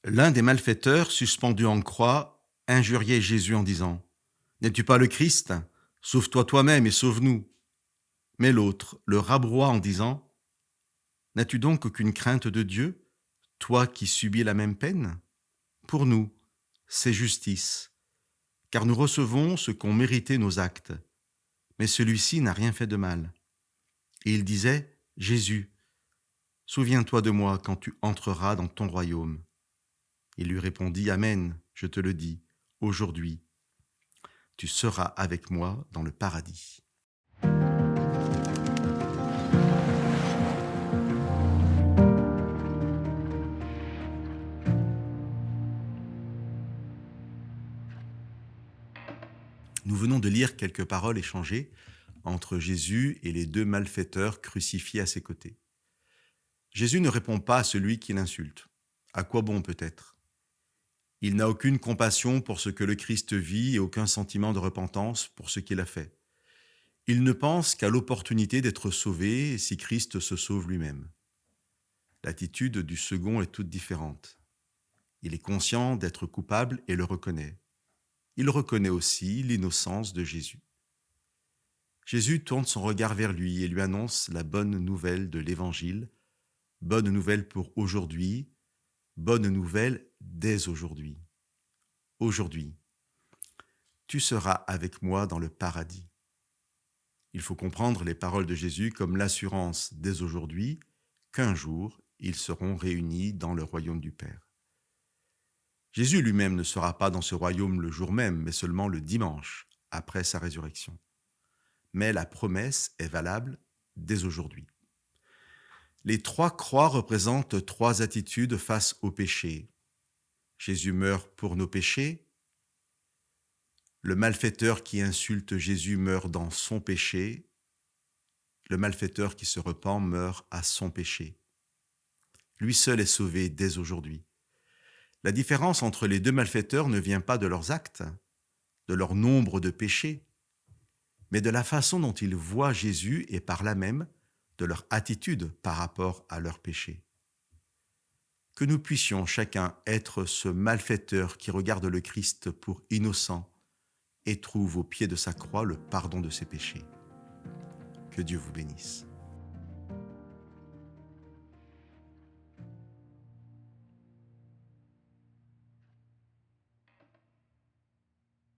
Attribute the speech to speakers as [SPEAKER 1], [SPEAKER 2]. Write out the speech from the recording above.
[SPEAKER 1] L'un des malfaiteurs, suspendu en croix, injuriait Jésus en disant : « N'es-tu pas le Christ ? Sauve-toi toi-même et sauve-nous. » Mais l'autre le rabroie en disant : « N'as-tu donc aucune crainte de Dieu, toi qui subis la même peine ? Pour nous, c'est justice, car nous recevons ce qu'ont mérité nos actes. Mais celui-ci n'a rien fait de mal. » Et il disait : « Jésus, souviens-toi de moi quand tu entreras dans ton royaume. » Il lui répondit : « Amen, je te le dis, aujourd'hui, tu seras avec moi dans le paradis. » Nous venons de lire quelques paroles échangées entre Jésus et les deux malfaiteurs crucifiés à ses côtés. Jésus ne répond pas à celui qui l'insulte. À quoi bon peut-être ? Il n'a aucune compassion pour ce que le Christ vit et aucun sentiment de repentance pour ce qu'il a fait. Il ne pense qu'à l'opportunité d'être sauvé si Christ se sauve lui-même. L'attitude du second est toute différente. Il est conscient d'être coupable et le reconnaît. Il reconnaît aussi l'innocence de Jésus. Jésus tourne son regard vers lui et lui annonce la bonne nouvelle de l'Évangile, bonne nouvelle pour aujourd'hui, bonne nouvelle dès aujourd'hui. Aujourd'hui, tu seras avec moi dans le paradis. Il faut comprendre les paroles de Jésus comme l'assurance dès aujourd'hui qu'un jour, ils seront réunis dans le royaume du Père. Jésus lui-même ne sera pas dans ce royaume le jour même, mais seulement le dimanche, après sa résurrection. Mais la promesse est valable dès aujourd'hui. Les trois croix représentent trois attitudes face au péché. Jésus meurt pour nos péchés. Le malfaiteur qui insulte Jésus meurt dans son péché. Le malfaiteur qui se repent meurt à son péché. Lui seul est sauvé dès aujourd'hui. La différence entre les deux malfaiteurs ne vient pas de leurs actes, de leur nombre de péchés, mais de la façon dont ils voient Jésus et par là même de leur attitude par rapport à leurs péchés. Que nous puissions chacun être ce malfaiteur qui regarde le Christ pour innocent et trouve au pied de sa croix le pardon de ses péchés. Que Dieu vous bénisse.